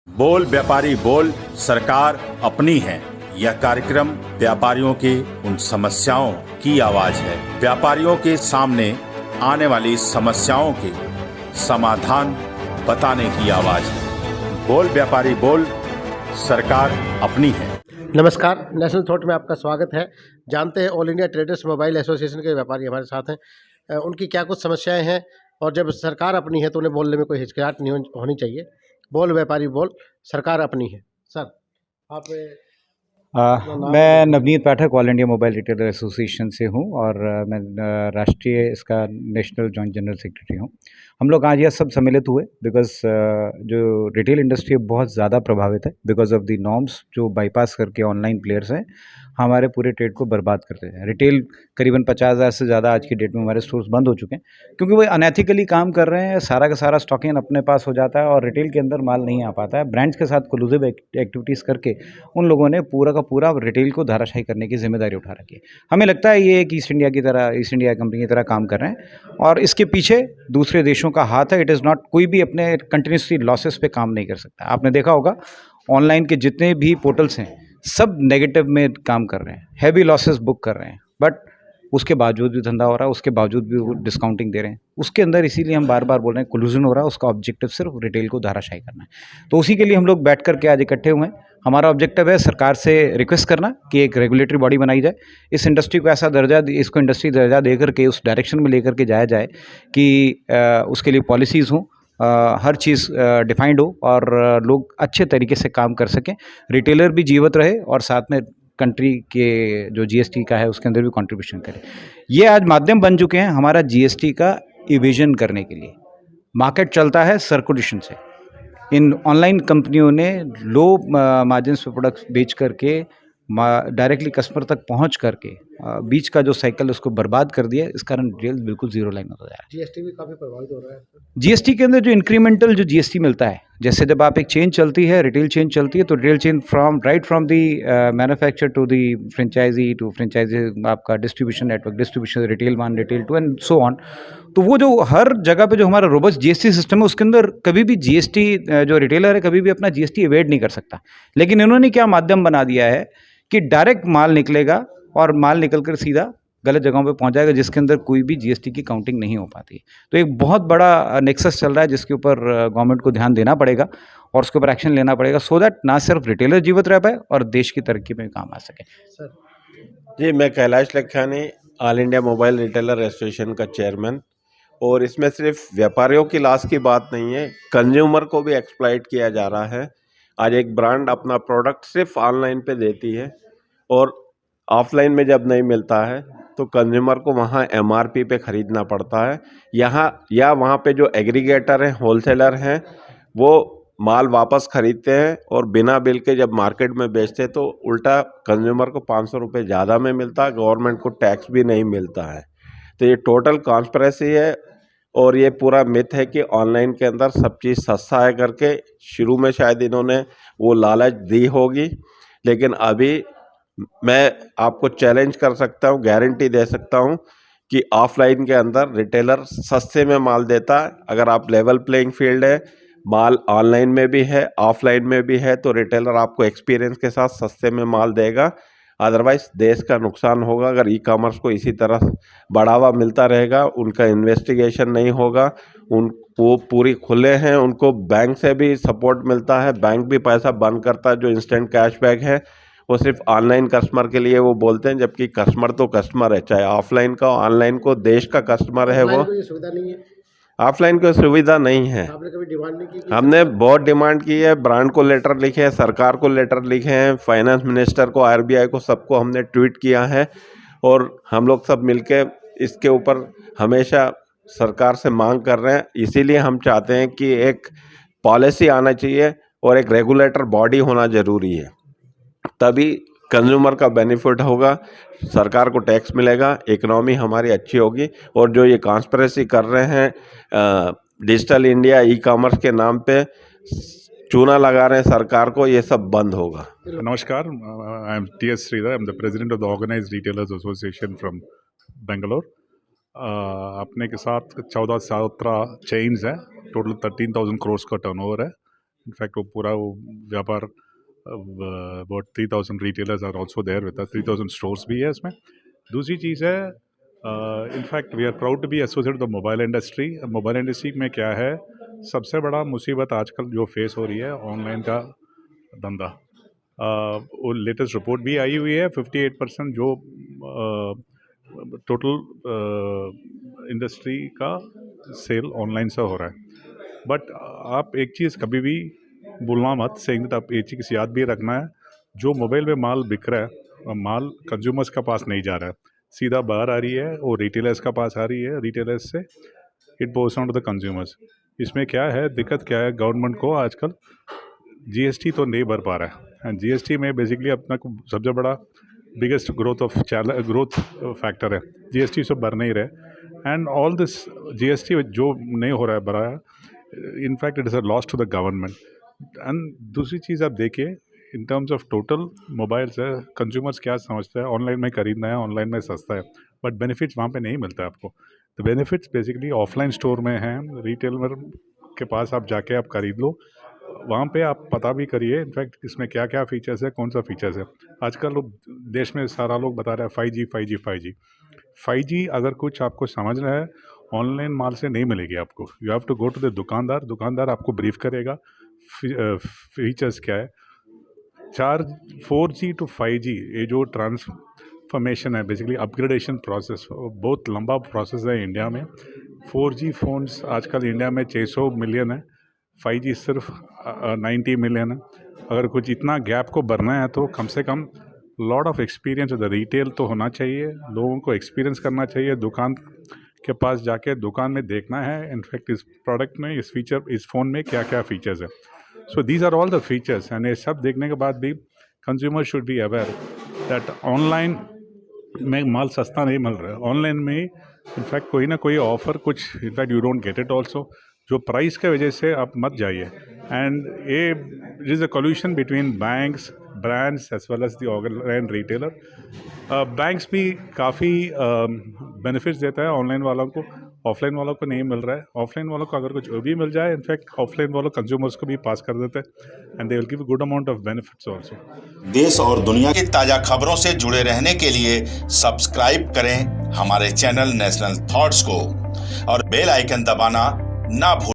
बोल व्यापारी बोल, सरकार अपनी है। यह कार्यक्रम व्यापारियों के उन समस्याओं की आवाज है। व्यापारियों के सामने आने वाली समस्याओं के समाधान बताने की आवाज है। बोल व्यापारी बोल, सरकार अपनी है। नमस्कार, नेशनल थॉट में आपका स्वागत है। जानते हैं all India traders mobile association के व्यापारी हमारे साथ हैं। उनकी क्या कुछ समस्याएं हैं और जब सरकार अपनी है तो उन्हें बोलने में कोई हिचकिचाहट नहीं होनी चाहिए। बोल व्यापारी बोल, सरकार अपनी है। सर, आप अपना नाम मैं Navneet Pathak all India mobile retailer association से हूँ और मैं राष्ट्रीय इसका नेशनल जॉइंट जनरल सेक्रेटरी हूँ। हम लोग आज यह सब सम्मिलित हुए बिकॉज जो रिटेल इंडस्ट्री बहुत ज़्यादा प्रभावित है बिकॉज ऑफ द नॉर्म्स जो बाईपास करके ऑनलाइन प्लेयर्स हैं हमारे पूरे ट्रेड को बर्बाद करते हैं। रिटेल करीबन 50,000 से ज़्यादा आज की डेट में हमारे स्टोर्स बंद हो चुके हैं क्योंकि वो अनएथिकली काम कर रहे हैं। सारा का सारा स्टॉकिंग अपने पास हो जाता है और रिटेल के अंदर माल नहीं आ पाता है। ब्रांड्स के साथ कोलूसिव एक्टिविटीज़ करके उन लोगों ने पूरा का पूरा रिटेल को धाराशाही करने की जिम्मेदारी उठा रखी है। हमें लगता है ये एक ईस्ट इंडिया कंपनी की तरह काम कर रहे हैं और इसके पीछे दूसरे देशों का हाथ है। इट इज़ नॉट, कोई भी अपने कंटिन्यूसली लॉसेस पे काम नहीं कर सकता। आपने देखा होगा ऑनलाइन के जितने भी पोर्टल्स हैं सब नेगेटिव में काम कर रहे हैं, हैवी लॉसेस बुक कर रहे हैं, बट उसके बावजूद भी धंधा हो रहा है, उसके बावजूद भी वो डिस्काउंटिंग दे रहे हैं उसके अंदर। इसीलिए हम बार बार बोल रहे हैं कोलूजन हो रहा है। उसका ऑब्जेक्टिव सिर्फ रिटेल को धाराशाही करना है। तो उसी के लिए हम लोग बैठ करके आज इकट्ठे हुए हैं। हमारा ऑब्जेक्टिव है सरकार से रिक्वेस्ट करना कि एक रेगुलेटरी बॉडी बनाई जाए, इस इंडस्ट्री को ऐसा दर्जा, इसको इंडस्ट्री दर्जा दे करके उस डायरेक्शन में लेकर के जाया जाए कि उसके लिए पॉलिसीज़ हों, हर चीज़ डिफाइंड हो और लोग अच्छे तरीके से काम कर सकें, रिटेलर भी जीवित रहे और साथ में कंट्री के जो जीएसटी का है उसके अंदर भी कंट्रीब्यूशन करें। ये आज माध्यम बन चुके हैं हमारा जीएसटी का इवेजन करने के लिए। मार्केट चलता है सर्कुलेशन से। इन ऑनलाइन कंपनियों ने लो मार्जिन्स पे प्रोडक्ट्स बेच करके डायरेक्टली कस्टमर तक पहुंच करके बीच का जो साइकिल उसको बर्बाद कर दिया। इस कारण रिटेल बिल्कुल जीरो लाइन होता जा रहा है। जीएसटी भी काफ़ी प्रभावित हो रहा है। जीएसटी के अंदर जो इंक्रीमेंटल जो जीएसटी मिलता है, जैसे जब आप एक चेन चलती है, रिटेल चेन चलती है, तो retail chain from the manufacture to the franchisee आपका distribution network, distribution retail 1, retail 2 and so on. तो वो जो हर जगह पे जो हमारा रोबस्ट जीएसटी सिस्टम है उसके अंदर कभी भी जीएसटी जो रिटेलर है कभी भी अपना जीएसटी एवेड नहीं कर सकता। लेकिन इन्होंने क्या माध्यम बना दिया है कि डायरेक्ट माल निकलेगा और माल निकल कर सीधा गलत जगहों पे पहुंच जाएगा जिसके अंदर कोई भी जीएसटी की काउंटिंग नहीं हो पाती। तो एक बहुत बड़ा नेक्सस चल रहा है जिसके ऊपर गवर्नमेंट को ध्यान देना पड़ेगा और उसके ऊपर एक्शन लेना पड़ेगा सो दैट ना सिर्फ रिटेलर जीवित रह पाए और देश की तरक्की में काम आ सके। सर, जी, मैं Kailash Lakhani all India mobile retailer association का चेयरमैन। और इसमें सिर्फ व्यापारियों की लॉस की बात नहीं है, कंज्यूमर को भी एक्सप्लॉइट किया जा रहा है। आज एक ब्रांड अपना प्रोडक्ट सिर्फ ऑनलाइन पे देती है और ऑफलाइन में जब नहीं मिलता है तो कंज्यूमर को वहाँ एमआरपी पे ख़रीदना पड़ता है। यहाँ या वहाँ पे जो एग्रीगेटर हैं, होलसेलर हैं, वो माल वापस ख़रीदते हैं और बिना बिल के जब मार्केट में बेचते हैं तो उल्टा कंज्यूमर को 500 रुपये ज़्यादा में मिलता है, गवर्नमेंट को टैक्स भी नहीं मिलता है। तो ये टोटल कॉन्स्पिरेसी है और ये पूरा मिथ है कि ऑनलाइन के अंदर सब चीज़ सस्ता है करके। शुरू में शायद इन्होंने वो लालच दी होगी, लेकिन अभी मैं आपको चैलेंज कर सकता हूँ, गारंटी दे सकता हूँ कि ऑफलाइन के अंदर रिटेलर सस्ते में माल देता है। अगर आप लेवल प्लेइंग फील्ड है, माल ऑनलाइन में भी है ऑफलाइन में भी है, तो रिटेलर आपको एक्सपीरियंस के साथ सस्ते में माल देगा। अदरवाइज़ देश का नुकसान होगा अगर ई कॉमर्स को इसी तरह बढ़ावा मिलता रहेगा, उनका इन्वेस्टिगेशन नहीं होगा। वो पूरी खुले हैं, उनको बैंक से भी सपोर्ट मिलता है, बैंक भी पैसा बंद करता है। जो इंस्टेंट कैशबैक है वो सिर्फ ऑनलाइन कस्टमर के लिए वो बोलते हैं, जबकि कस्टमर तो कस्टमर है, चाहे ऑफलाइन का ऑनलाइन को, देश का कस्टमर है वो। ये सुविधा नहीं है, ऑफलाइन को सुविधा नहीं है। आपने कभी डिमांड नहीं की? हमने बहुत डिमांड की है, ब्रांड को लेटर लिखे हैं, सरकार को लेटर लिखे हैं, फाइनेंस मिनिस्टर को, आरबीआई को, सबको हमने ट्वीट किया है और हम लोग सब मिलके इसके ऊपर हमेशा सरकार से मांग कर रहे हैं। इसीलिए हम चाहते हैं कि एक पॉलिसी आना चाहिए और एक रेगुलेटर बॉडी होना ज़रूरी है, तभी कंज्यूमर का बेनिफिट होगा, सरकार को टैक्स मिलेगा, इकनॉमी हमारी अच्छी होगी। और जो ये कॉन्स्पिरेसी कर रहे हैं डिजिटल इंडिया ई कॉमर्स के नाम पे चूना लगा रहे हैं सरकार को, ये सब बंद होगा। नमस्कार, I am T S. Sridhar, I am the president of the organised retailers association from Bangalore. अपने के साथ 14-17 चेन्स हैं, टोटल 13,000 करोड़ का टर्नओवर है। इनफैक्ट वो पूरा वो व्यापार about 3000 retailers are also there with us, 3000 stores भी है इसमें। दूसरी चीज़ है, in fact we are proud to be associated the mobile industry. Mobile industry में क्या है, सबसे बड़ा मुसीबत आजकल जो फेस हो रही है ऑनलाइन का धंधा। वो लेटेस्ट रिपोर्ट भी आई हुई है, 58% जो टोटल इंडस्ट्री का सेल ऑनलाइन से हो रहा है। बट आप एक चीज़ कभी भी भूलना मत, सेइंग आप एक चीज़ याद भी रखना है, जो मोबाइल में माल बिक रहा है, माल कंज्यूमर्स का पास नहीं जा रहा है, सीधा बाहर आ रही है, वो रिटेलर्स का पास आ रही है, रिटेलर्स से it goes on to the consumers. इसमें क्या है, दिक्कत क्या है, गवर्नमेंट को आजकल जीएसटी तो नहीं भर पा रहा है, एंड जीएसटी में बेसिकली अपना सबसे बड़ा बिगेस्ट ग्रोथ फैक्टर है, जीएसटी से भर नहीं रहे, एंड ऑल दिस जीएसटी जो नहीं हो रहा है भरा, in fact it is a loss to the government. And दूसरी चीज़ आप देखिए, in terms of total mobiles है, कंज्यूमर्स क्या समझते हैं, ऑनलाइन में खरीदना है, ऑनलाइन में सस्ता है, बट बेनिफिट्स वहाँ पे नहीं मिलता है आपको। तो बेनिफिट्स बेसिकली ऑफलाइन स्टोर में हैं, रिटेलर के पास आप जाके आप खरीद लो, वहाँ पे आप पता भी करिए इनफैक्ट इसमें क्या क्या फ़ीचर्स है, कौन सा फ़ीचर्स है। आजकल लोग देश में सारा लोग बता रहे हैं 5G 5G 5G 5G अगर कुछ आपको समझना है, ऑनलाइन माल से नहीं मिलेगी आपको। You have to go to the दुकानदार आपको ब्रीफ करेगा फीचर्स क्या है। 4G to 5G ये जो ट्रांसफॉर्मेशन है, बेसिकली अपग्रेडेशन प्रोसेस, बहुत लंबा प्रोसेस है इंडिया में। 4G फ़ोन्स आजकल इंडिया में 600 मिलियन है, 5G सिर्फ 90 मिलियन है। अगर कुछ इतना गैप को भरना है तो कम से कम lot of experience the retail तो होना चाहिए, लोगों को एक्सपीरियंस करना चाहिए, दुकान के पास जाके दुकान में देखना है इनफैक्ट इस प्रोडक्ट में, इस फीचर, इस फ़ोन में क्या क्या फ़ीचर्स है। So these are all the features, and ये सब देखने के बाद भी consumer should be aware that online में माल सस्ता नहीं मिल रहा है, ऑनलाइन में इनफैक्ट कोई ना कोई ऑफ़र कुछ, in fact you don't get it also, जो प्राइस के वजह से आप मत जाइए। एंड ये it is a collusion between banks, brands as well as the online retailer. Banks भी काफ़ी बेनिफिट्स देता है ऑनलाइन वालों को, ऑफलाइन वालों को नहीं मिल रहा है। ऑफलाइन वालों को अगर कुछ भी मिल जाए, इनफैक्ट ऑफलाइन वालों कंज्यूमर्स को भी पास कर देते हैं, and they will give good amount of benefits also. देश और दुनिया की ताज़ा खबरों से जुड़े रहने के लिए सब्सक्राइब करें हमारे चैनल नेशनल थॉट्स को और बेल आइकन दबाना ना भूलें।